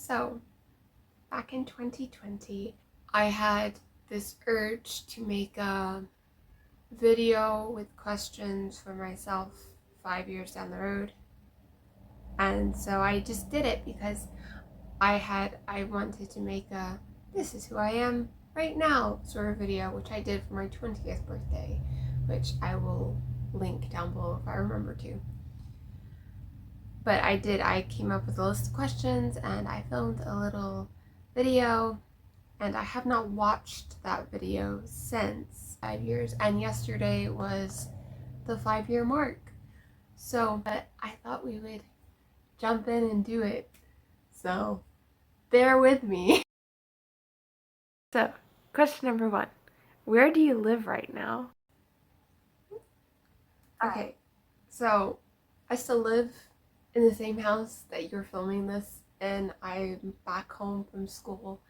So, back in 2020, I had this urge to make a video with questions for myself 5 years down the road. And so I just did it because I wanted to make a this is who I am right now sort of video, which I did for my 20th birthday, which I will link down below if I remember to. But I came up with a list of questions and I filmed a little video, and I have not watched that video since 5 years, and yesterday was the 5 year mark. So, but I thought we would jump in and do it. So, bear with me. So, question number 1. Where do you live right now? Okay, so I still live in the same house that you're filming this, and I'm back home from school.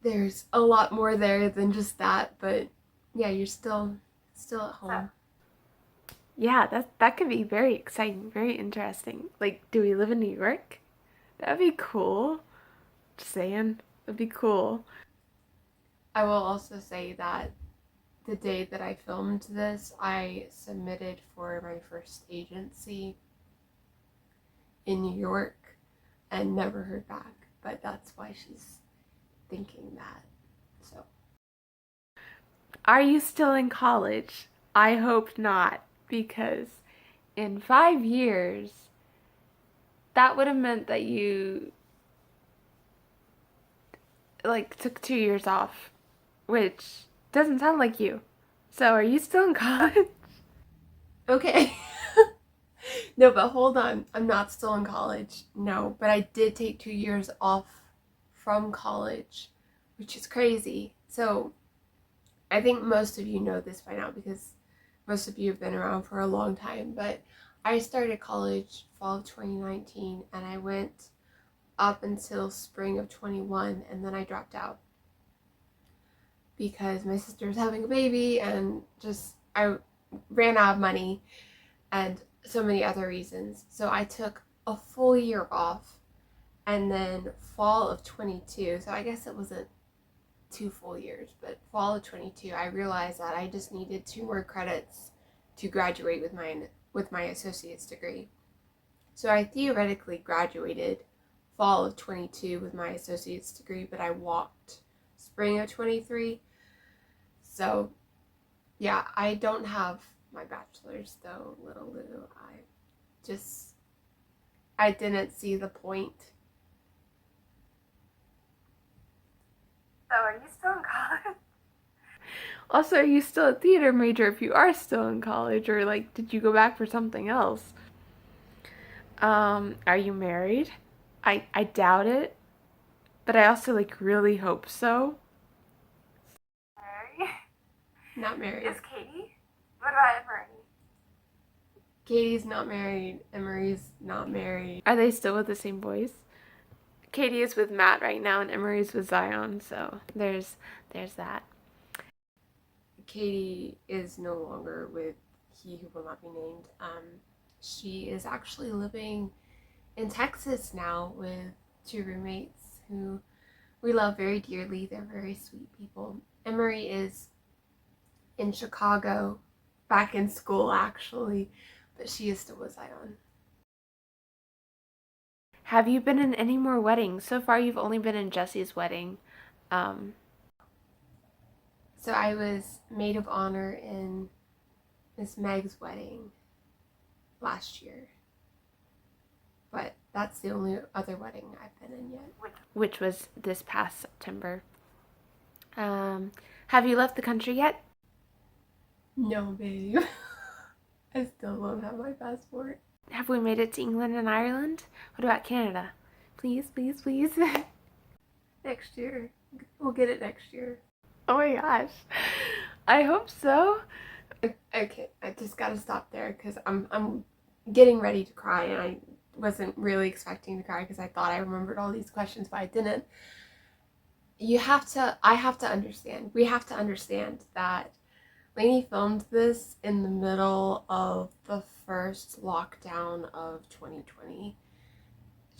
There's a lot more there than just that, but yeah, you're still at home. Yeah, that could be very exciting, very interesting. Like, do we live in New York? That'd be cool. Just saying, that'd be cool. I will also say that the day that I filmed this, I submitted for my first agency in New York and never heard back, but that's why she's thinking that. So, Are you still in college? I hope not, because in 5 years, that would have meant that you took 2 years off, which doesn't sound like you. So are you still in college? okay. No, but hold on. I'm not still in college. No, but I did take 2 years off from college, which is crazy. So I think most of you know this by now because most of you have been around for a long time. But I started college fall of 2019 and I went up until spring of 21, and then I dropped out because my sister was having a baby and just I ran out of money and so many other reasons. So I took a full year off, and then fall of 22, so I guess it wasn't 2 full years, but fall of 22, I realized that I just needed 2 more credits to graduate with my associate's degree. So I theoretically graduated fall of 22 with my associate's degree, but I walked spring of 23. So yeah, I don't have my bachelor's though, little Lou. I didn't see the point. So are you still in college? Also, are you still a theater major if you are still in college, or did you go back for something else? Are you married? I doubt it, but I also really hope so. Mary? Not married. Is Katie? What about Emery? Katie's not married. Emery's not married. Are they still with the same boys? Katie is with Matt right now, and Emery's with Zion, so there's that. Katie is no longer with he who will not be named. She is actually living in Texas now with 2 roommates who we love very dearly. They're very sweet people. Emery is in Chicago, back in school actually, but she is still with Zion. Have you been in any more weddings? So far, you've only been in Jesse's wedding. So I was maid of honor in Miss Meg's wedding last year, but that's the only other wedding I've been in yet. Which was this past September. Have you left the country yet? No, babe. I still don't have my passport. Have we made it to England and Ireland? What about Canada? Please, please, please. Next year. We'll get it next year. Oh my gosh. I hope so. Okay, I just gotta stop there because I'm getting ready to cry, and I wasn't really expecting to cry because I thought I remembered all these questions, but I didn't. I have to understand. We have to understand that Lainey filmed this in the middle of the first lockdown of 2020.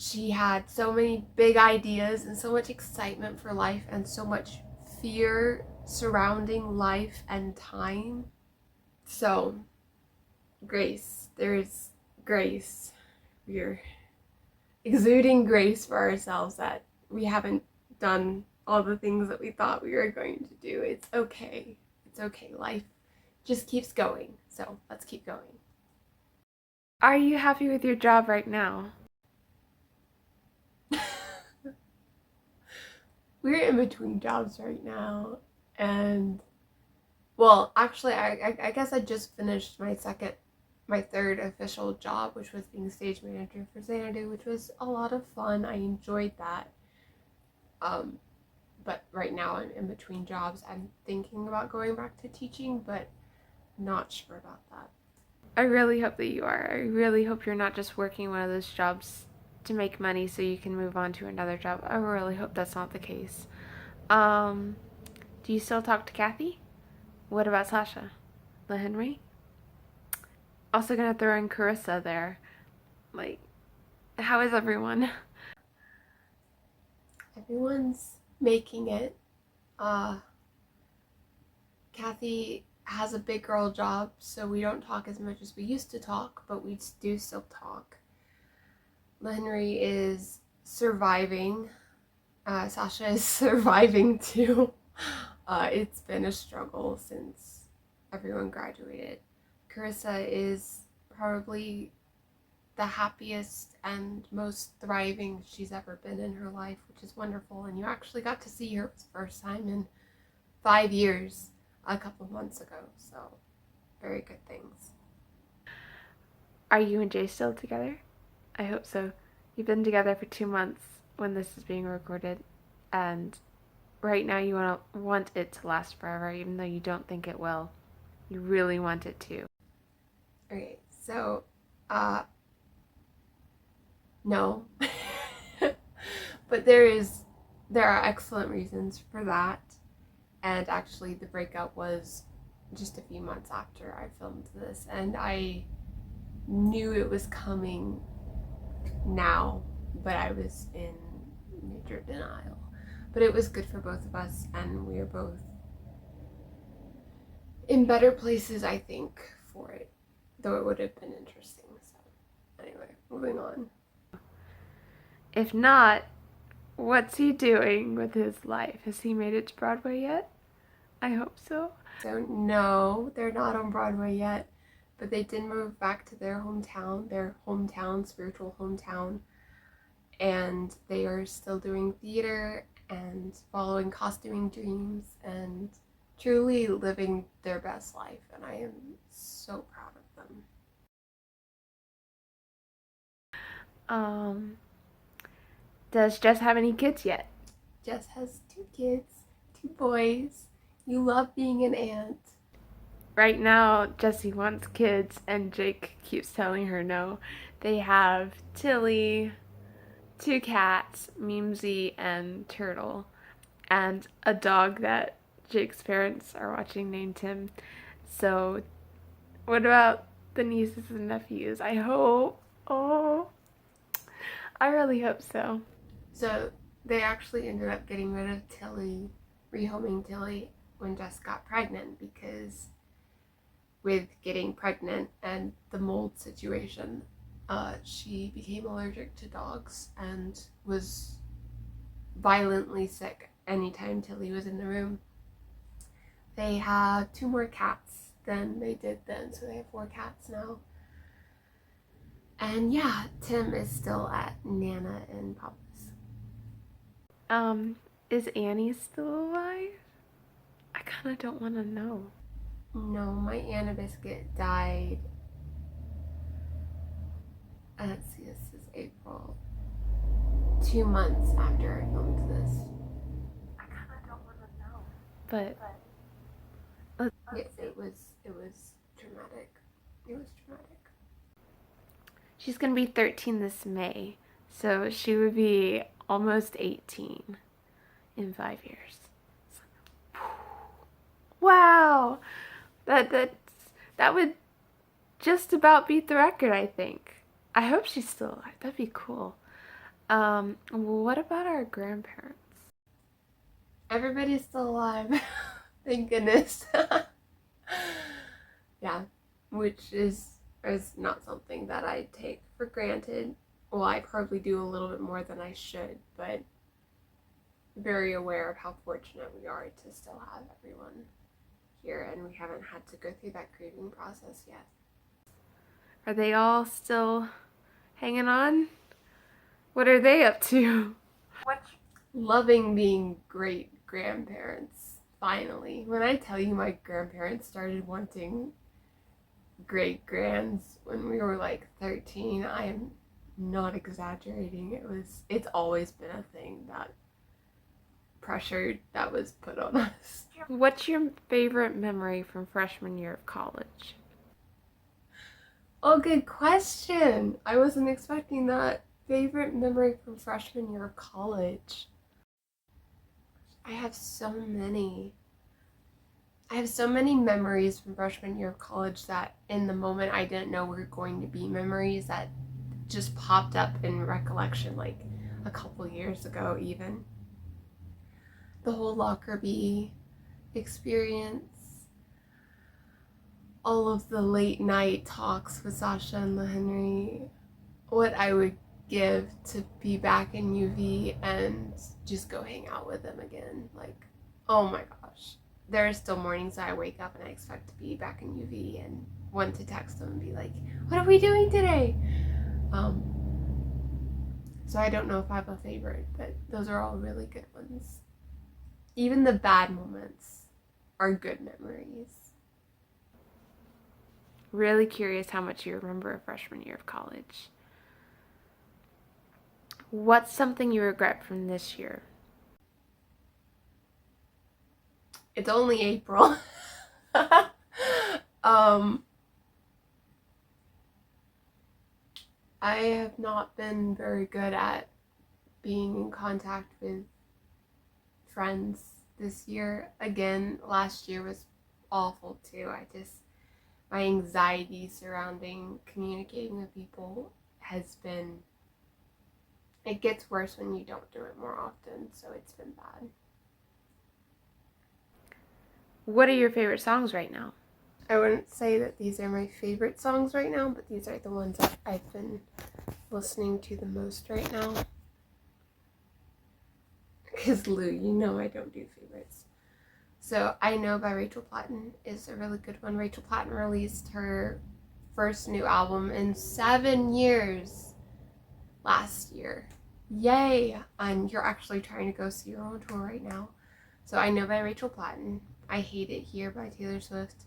She had so many big ideas and so much excitement for life and so much fear surrounding life and time. So, grace. There's grace. We're exuding grace for ourselves that we haven't done all the things that we thought we were going to do. It's okay. It's okay. Life just keeps going. So, let's keep going. Are you happy with your job right now? We're in between jobs right now, and well, actually, I guess I just finished my third official job, which was being stage manager for Xanadu, which was a lot of fun. I enjoyed that. But right now I'm in between jobs. I'm thinking about going back to teaching, but not sure about that. I really hope that you are. I really hope you're not just working one of those jobs to make money so you can move on to another job. I really hope that's not the case. Do you still talk to Kathy? What about Sasha? The Henry? Also gonna throw in Carissa there. Like, how is everyone? Everyone's making it. Kathy has a big girl job, so we don't talk as much as we used to talk, but we do still talk. Henry is surviving. Sasha is surviving too. It's been a struggle since everyone graduated. Carissa is probably the happiest and most thriving she's ever been in her life, which is wonderful. And you actually got to see her for the first time in 5 years a couple months ago. So, very good things. Are you and Jay still together? I hope so. You've been together for 2 months when this is being recorded, and right now you want it to last forever, even though you don't think it will. You really want it to. Okay, so, no. But there are excellent reasons for that. And actually, the breakup was just a few months after I filmed this, and I knew it was coming now, but I was in major denial. But it was good for both of us, and we are both in better places, I think, for it, though it would have been interesting. So, anyway, moving on. If not, what's he doing with his life? Has he made it to Broadway yet? I hope so. So, no, they're not on Broadway yet, but they did move back to their hometown, spiritual hometown, and they are still doing theater and following costuming dreams and truly living their best life, and I am so proud of them. Does Jess have any kids yet? Jess has 2 kids, 2 boys. You love being an aunt. Right now, Jessie wants kids, and Jake keeps telling her no. They have Tilly, 2 cats, Mimsy and Turtle, and a dog that Jake's parents are watching named Tim. So, what about the nieces and nephews? I hope. Oh, I really hope so. So they actually ended up getting rid of Tilly, rehoming Tilly when Jess got pregnant, because with getting pregnant and the mold situation, she became allergic to dogs and was violently sick anytime Tilly was in the room. They have 2 more cats than they did then, so they have 4 cats now. And yeah, Tim is still at Nana and Papa's. Is Annie still alive? I kind of don't want to know. No, my Anna Biscuit died. Let's see, this is April. 2 months after I filmed this. I kind of don't want to know. But it was traumatic. It was traumatic. she's going to be 13 this May, so she would be almost 18 in 5 years. Wow! That would just about beat the record, I think. I hope she's still alive. That'd be cool. What about our grandparents? Everybody's still alive. Thank goodness. Yeah, which is not something that I take for granted. Well, I probably do a little bit more than I should, but very aware of how fortunate we are to still have everyone here, and we haven't had to go through that grieving process yet. Are they all still hanging on? What are they up to? Loving being great grandparents, finally. When I tell you my grandparents started wanting great grands when we were like 13, I am not exaggerating. It's always been a thing, that pressure that was put on us. What's your favorite memory from freshman year of college? Oh, good question. I wasn't expecting that. Favorite memory from freshman year of college. I have so many. I have so many memories from freshman year of college that in the moment I didn't know were going to be memories that just popped up in recollection like a couple years ago even. The whole Lockerbie experience, all of the late night talks with Sasha and LaHenry, what I would give to be back in UV and just go hang out with them again. Like, oh my gosh. There are still mornings that I wake up and I expect to be back in UV and want to text them and be like, what are we doing today? So I don't know if I have a favorite, but those are all really good ones. Even the bad moments are good memories. Really curious how much you remember of freshman year of college. What's something you regret from this year? It's only April. I have not been very good at being in contact with friends this year. Again, last year was awful too. My anxiety surrounding communicating with people has been, it gets worse when you don't do it more often, so it's been bad. What are your favorite songs right now? I wouldn't say that these are my favorite songs right now, but these are the ones that I've been listening to the most right now. Because Lou, you know I don't do favorites. So I Know by Rachel Platten is a really good one. Rachel Platten released her first new album in 7 years last year. Yay! And you're actually trying to go see her on tour right now. So I Know by Rachel Platten. I Hate It Here by Taylor Swift.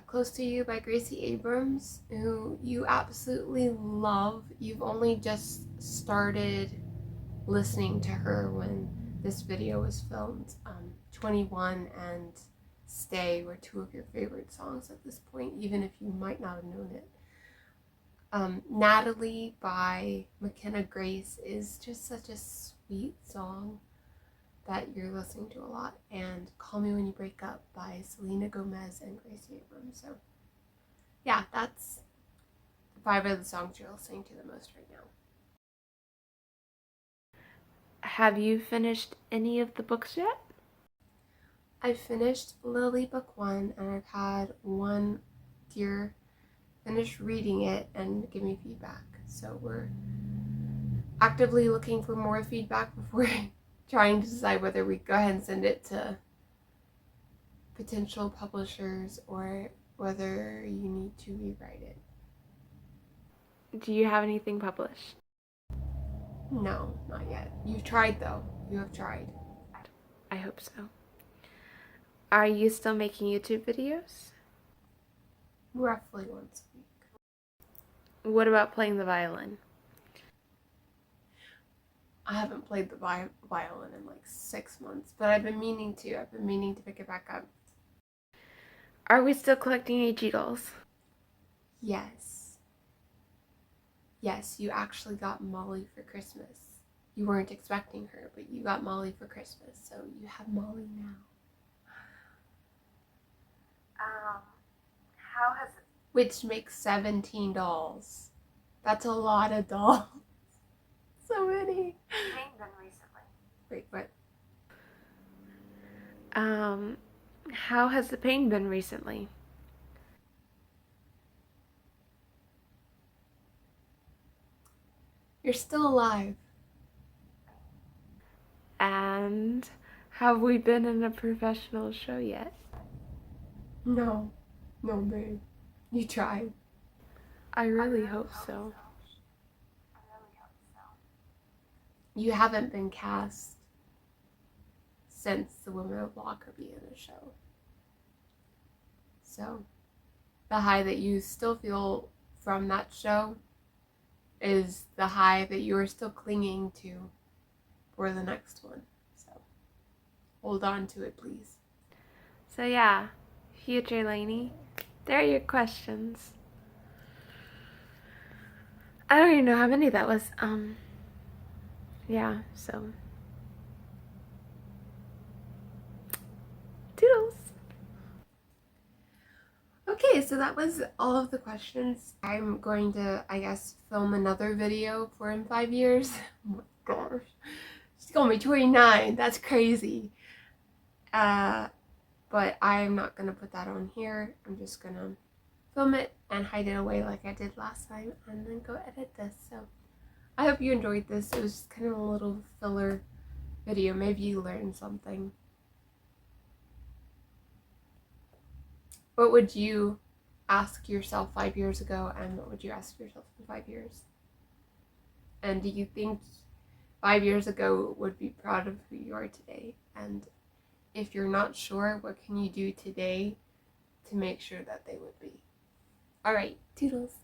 Close to You by Gracie Abrams, who you absolutely love. You've only just started listening to her when this video was filmed. 21 and Stay were two of your favorite songs at this point, even if you might not have known it. Natalie by McKenna Grace is just such a sweet song that you're listening to a lot, and Call Me When You Break Up by Selena Gomez and Gracie Abrams. So yeah, that's 5 of the songs you're listening to the most right now. Have you finished any of the books yet? I finished Lily book 1, and I've had one dear finish reading it and give me feedback. So we're actively looking for more feedback before trying to decide whether we go ahead and send it to potential publishers or whether you need to rewrite it. Do you have anything published? No, not yet. You've tried though. You have tried. I hope so. Are you still making YouTube videos? Roughly once a week. What about playing the violin? I haven't played the violin in like 6 months, but I've been meaning to. I've been meaning to pick it back up. Are we still collecting AG dolls? Yes. Yes, you actually got Molly for Christmas. You weren't expecting her, but you got Molly for Christmas, so you have Molly now. How has it? Which makes 17 dolls. That's a lot of dolls. So Wait, what? How has the pain been recently? You're still alive. And have we been in a professional show yet? No. No, babe. You tried. I really hope so. You haven't been cast since the Women of Lockerbie in the show. So, the high that you still feel from that show is the high that you are still clinging to for the next one. So, hold on to it, please. So yeah, future Lainey, there are your questions. I don't even know how many that was. Yeah, so. Toodles! Okay, so that was all of the questions. I'm going to, I guess, film another video for in 5 years. Oh my gosh. She's gonna be 29. That's crazy. But I'm not gonna put that on here. I'm just gonna film it and hide it away like I did last time and then go edit this. So I hope you enjoyed this. It was just kind of a little filler video. Maybe you learned something. What would you ask yourself 5 years ago, and what would you ask yourself in 5 years? And do you think 5 years ago would be proud of who you are today? And if you're not sure, what can you do today to make sure that they would be? All right, toodles.